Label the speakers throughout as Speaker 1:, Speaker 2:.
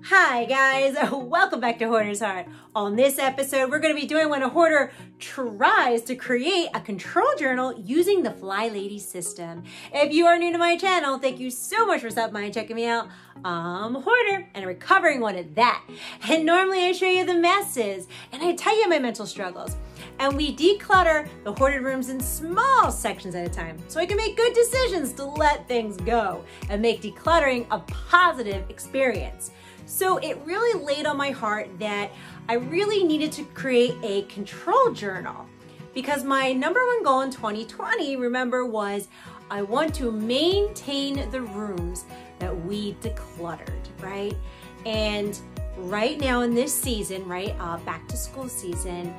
Speaker 1: Hi guys, welcome back to Hoarder's Heart. On this episode, we're going to be doing when a hoarder tries to create a control journal using the Flylady system. If you are new to my channel, thank you so much for stopping by and checking me out. I'm a hoarder and a recovering one at that. And normally I show you the messes and I tell you my mental struggles. And we declutter the hoarded rooms in small sections at a time so I can make good decisions to let things go and make decluttering a positive experience. So it really laid on my heart that I really needed to create a control journal because my #1 goal in 2020, remember, was I want to maintain the rooms that we decluttered, right? And right now in this season, right, back to school season,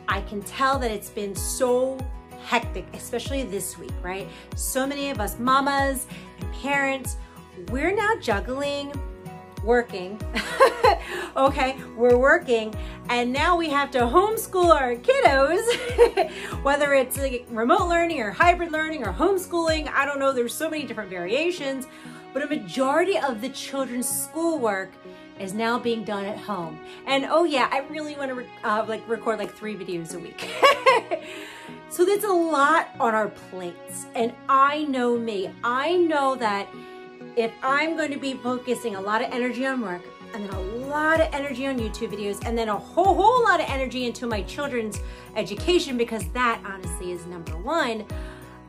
Speaker 1: I can tell that it's been so hectic, especially this week, right? So many of us mamas and parents, we're now juggling working. Okay, we're working and now we have to homeschool our kiddos, whether it's like remote learning or hybrid learning or homeschooling. I don't know, there's so many different variations, but a majority of the children's schoolwork is now being done at home. And oh yeah, I really want to record like 3 videos a week. So there's a lot on our plates. And I know me, I know that if I'm going to be focusing a lot of energy on work and then a lot of energy on YouTube videos and then a whole lot of energy into my children's education, because that honestly is #1,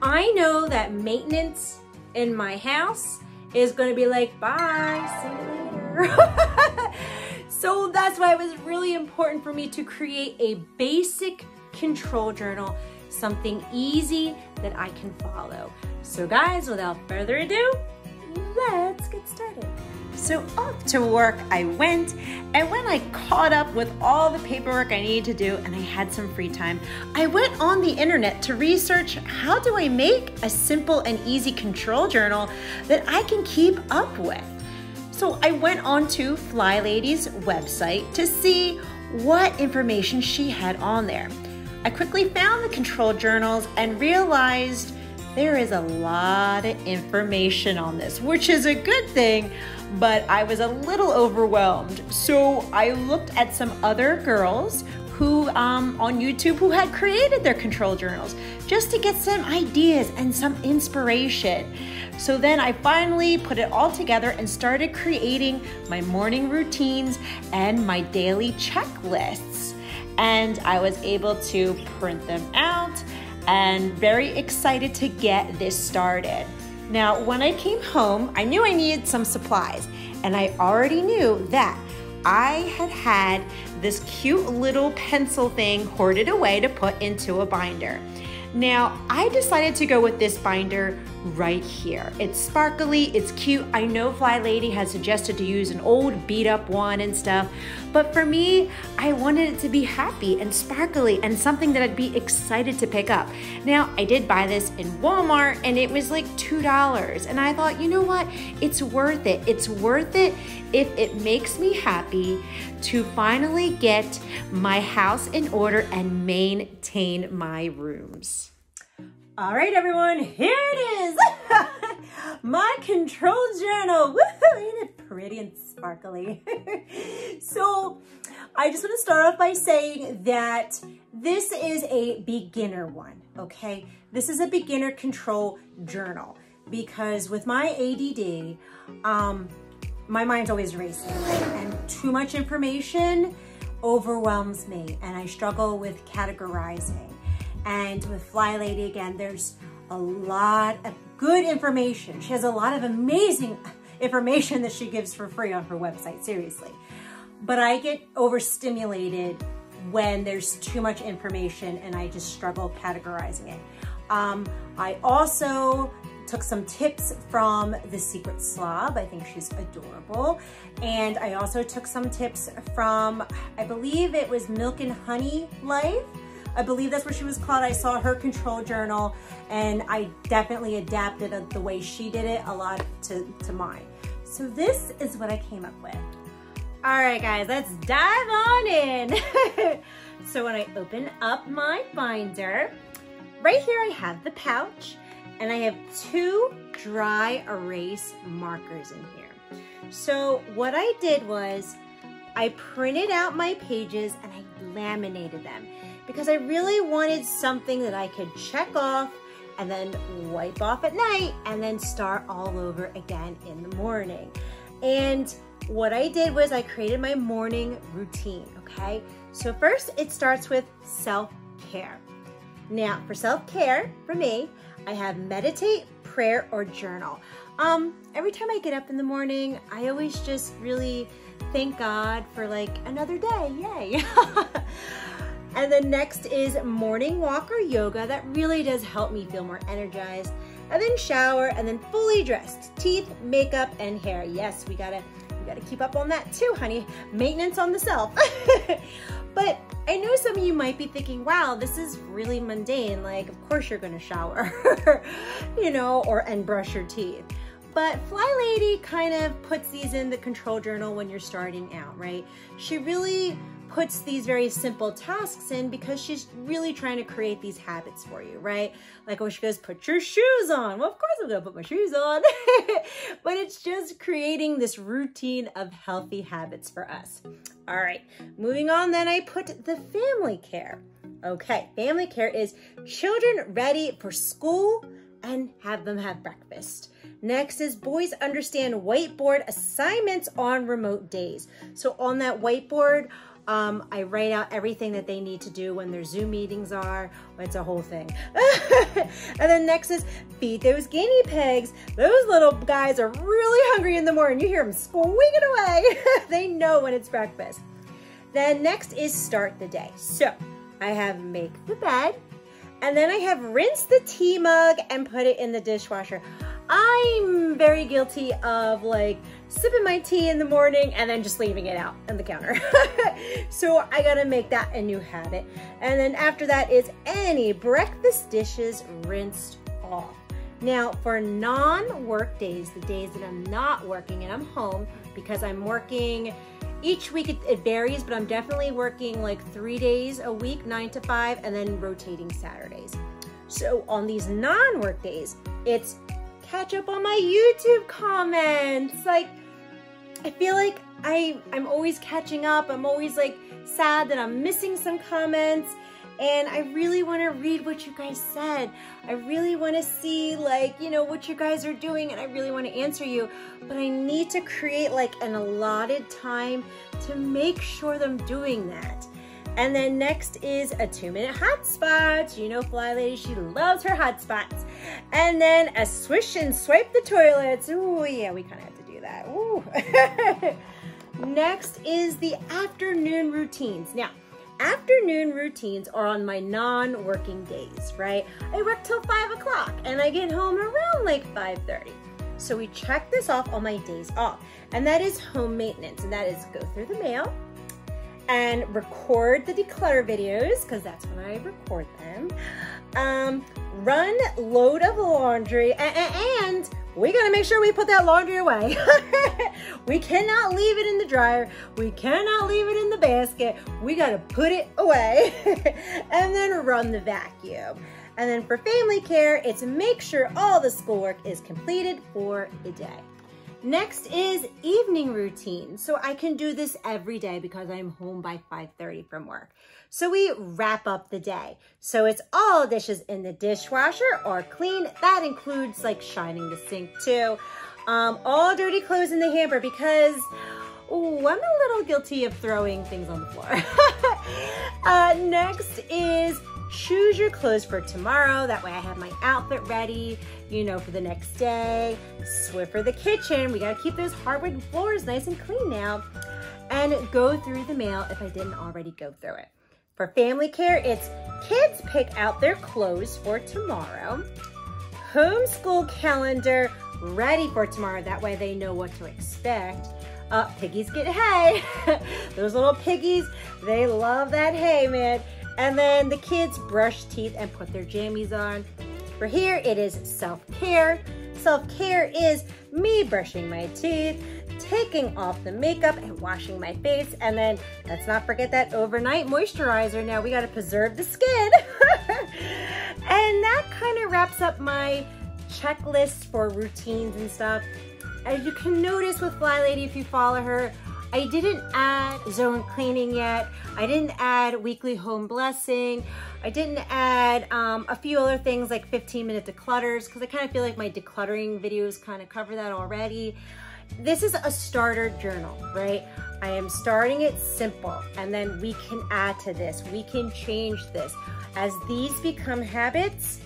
Speaker 1: I know that maintenance in my house is going to be like, bye, see you later. So that's why it was really important for me to create a basic control journal, something easy that I can follow. So guys, without further ado, let's get started. So off to work I went, and when I caught up with all the paperwork I needed to do and I had some free time, I went on the internet to research how do I make a simple and easy control journal that I can keep up with. So I went on to Flylady's website to see what information she had on there. I quickly found the control journals and realized there is a lot of information on this, which is a good thing, but I was a little overwhelmed. So I looked at some other girls who on YouTube who had created their control journals just to get some ideas and some inspiration. So then I finally put it all together and started creating my morning routines and my daily checklists. And I was able to print them out and very excited to get this started. Now, when I came home, I knew I needed some supplies, and I already knew that I had this cute little pencil thing hoarded away to put into a binder. Now, I decided to go with this binder right here. It's sparkly, it's cute. I know Flylady has suggested to use an old beat up one and stuff, but for me, I wanted it to be happy and sparkly and something that I'd be excited to pick up. Now, I did buy this in Walmart and it was like $2. And I thought, you know what? It's worth it. It's worth it if it makes me happy to finally get my house in order and maintain my rooms. All right, everyone, here it is. My control journal. Woohoo, ain't it pretty and sparkly? So I just want to start off by saying that this is a beginner one, okay? This is a beginner control journal because with my ADD, my mind's always racing, and too much information overwhelms me, and I struggle with categorizing. And with Flylady, again, there's a lot of good information. She has a lot of amazing information that she gives for free on her website, seriously. But I get overstimulated when there's too much information and I just struggle categorizing it. I also took some tips from The Secret Slob. I think she's adorable. And I also took some tips from, I believe it was Milk and Honey Life. I believe that's what she was called. I saw her control journal and I definitely adapted the way she did it a lot to mine. So this is what I came up with. All right, guys, let's dive on in. So when I open up my binder, right here I have the pouch and I have 2 dry erase markers in here. So what I did was I printed out my pages and I laminated them because I really wanted something that I could check off and then wipe off at night and then start all over again in the morning. And what I did was I created my morning routine, okay? So first it starts with self-care. Now for self-care, for me, I have meditate, prayer, or journal. Every time I get up in the morning, I always just really thank God for like another day, yay. And then next is morning walk or yoga. That really does help me feel more energized. And then shower, and then fully dressed. Teeth, makeup, and hair. Yes, we gotta keep up on that too, honey. Maintenance on the self. But I know some of you might be thinking, wow, this is really mundane. Like, of course you're gonna shower, you know, and brush your teeth. But Flylady kind of puts these in the control journal when you're starting out, right? She really puts these very simple tasks in because she's really trying to create these habits for you, right? Like when she goes, put your shoes on. Well, of course I'm gonna put my shoes on. But it's just creating this routine of healthy habits for us. All right, moving on then, I put the family care. Okay, family care is children ready for school and have them have breakfast. Next is boys understand whiteboard assignments on remote days. So on that whiteboard, I write out everything that they need to do when their Zoom meetings are. It's a whole thing. And then next is feed those guinea pigs. Those little guys are really hungry in the morning. You hear them squeaking away. They know when it's breakfast. Then next is start the day. So I have make the bed, and then I have rinse the tea mug and put it in the dishwasher. I'm very guilty of like sipping my tea in the morning and then just leaving it out on the counter. So I gotta make that a new habit. And then after that is any breakfast dishes rinsed off. Now for non-work days, the days that I'm not working and I'm home, because I'm working each week, it varies, but I'm definitely working like 3 days a week, 9 to 5, and then rotating Saturdays. So on these non-work days, it's catch up on my YouTube comments. Like, I feel like I'm always catching up. I'm always like sad that I'm missing some comments, and I really want to read what you guys said. I really want to see like, you know, what you guys are doing, and I really want to answer you, but I need to create like an allotted time to make sure that I'm doing that. And then next is a 2-minute hotspot. You know Flylady, she loves her hotspots. And then a swish and swipe the toilets. Ooh, yeah, we kind of have to do that. Ooh. Next is the afternoon routines. Now, afternoon routines are on my non-working days, right? I work till 5 o'clock and I get home around like 5:30. So we check this off on my days off. And that is home maintenance. And that is go through the mail, and record the declutter videos, because that's when I record them. Run load of laundry, and we gotta make sure we put that laundry away. We cannot leave it in the dryer. We cannot leave it in the basket. We gotta put it away. And then run the vacuum. And then for family care, it's make sure all the schoolwork is completed for the day. Next is evening routine. So I can do this every day because I'm home by 5:30 from work. So we wrap up the day. So it's all dishes in the dishwasher or clean. That includes like shining the sink too. All dirty clothes in the hamper because, ooh, I'm a little guilty of throwing things on the floor. Next is choose your clothes for tomorrow. That way I have my outfit ready, you know, for the next day. Swiffer the kitchen. We gotta keep those hardwood floors nice and clean now. And go through the mail if I didn't already go through it. For family care, it's kids pick out their clothes for tomorrow. Homeschool calendar ready for tomorrow. That way they know what to expect. Piggies get hay. Those little piggies, they love that hay, man. And then the kids brush teeth and put their jammies on. For here, it is self-care. Self-care is me brushing my teeth, taking off the makeup and washing my face. And then let's not forget that overnight moisturizer. Now we gotta preserve the skin. And that kind of wraps up my checklist for routines and stuff. as you can notice with Flylady, if you follow her, I didn't add zone cleaning yet. I didn't add weekly home blessing. I didn't add a few other things like 15-minute declutters, because I kind of feel like my decluttering videos kind of cover that already. This is a starter journal, right? I am starting it simple, and then we can add to this. We can change this. As these become habits,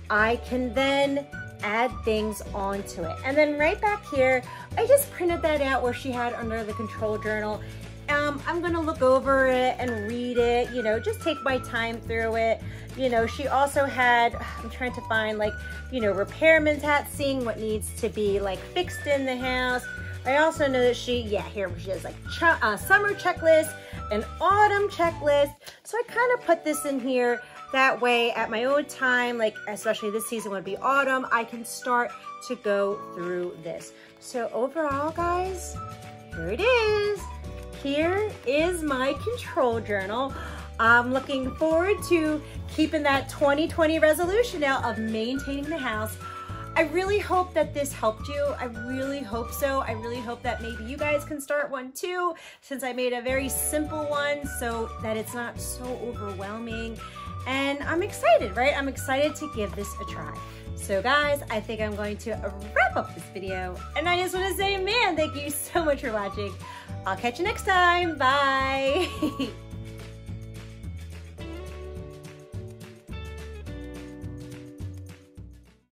Speaker 1: I can then add things onto it. And then right back here, I just printed that out where she had under the control journal. I'm gonna look over it and read it, you know, just take my time through it. You know, she also had, I'm trying to find like, you know, repairman's hat, seeing what needs to be like fixed in the house. I also know that she, yeah, here she has like summer checklist, an autumn checklist. So I kind of put this in here. That way at my own time, like especially this season would be autumn, I can start to go through this. So overall, guys, here it is. Here is my control journal. I'm looking forward to keeping that 2020 resolution now of maintaining the house. I really hope that this helped you. I really hope so. I really hope that maybe you guys can start one too, since I made a very simple one so that it's not so overwhelming. And I'm excited, right? I'm excited to give this a try. So guys, I think I'm going to wrap up this video. And I just want to say, man, thank you so much for watching. I'll catch you next time. Bye.